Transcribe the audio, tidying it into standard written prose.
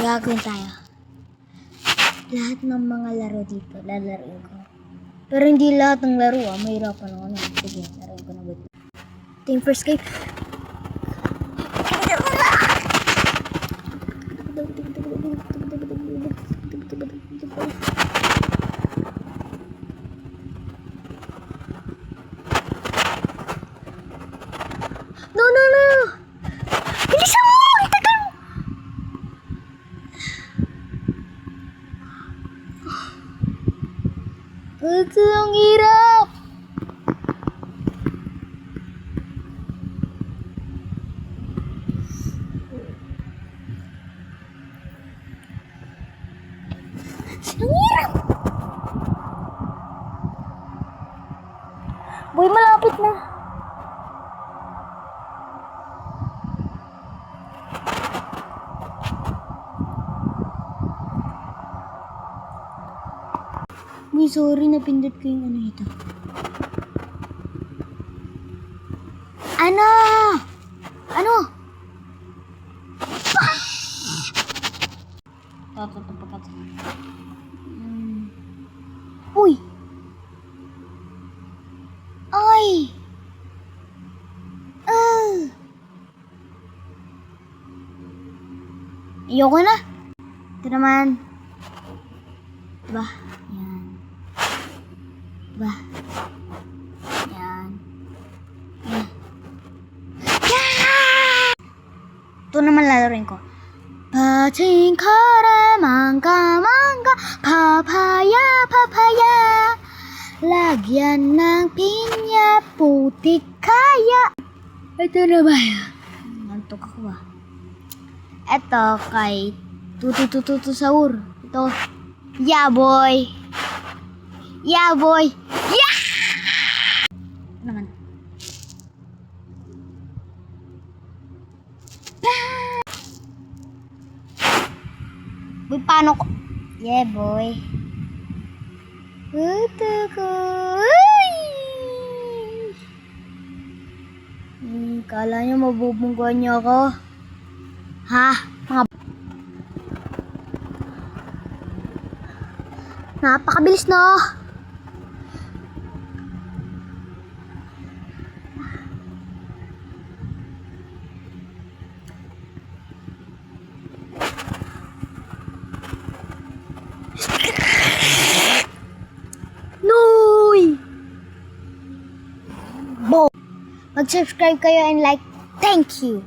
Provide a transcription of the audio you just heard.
gagawin tayo. Lahat ng mga laro dito, lalaroin ko. Pero hindi lahat ng laro, mahirapan ako na. Sige, laruin ko na wait. Ito yung first game. No! Bilisan mo! Itagal mo! Ito ang hirap! Ang hirap! Boy, malapit na. Uy, sorry, napindot ko yung ano ito. Ano? Uy! Ay! Ayoko na. Ito naman. Ba? Yan. Ba? Yan. Yan. Yeah! Ito naman lalaroin ko. Pating kare mangga papaya lagyan ng pinya putik kaya. Ito na ba yan? Nantok ako ba? Ito kay Tutu Saur. Ito. Yeah boy. Yeah! Naman. Boy, paano ko? Yeah, boy. Ito ko. Kala nyo mabubungguan nyo ako? Ha? Napakabilis, no? Mag-subscribe kayo and like. Thank you.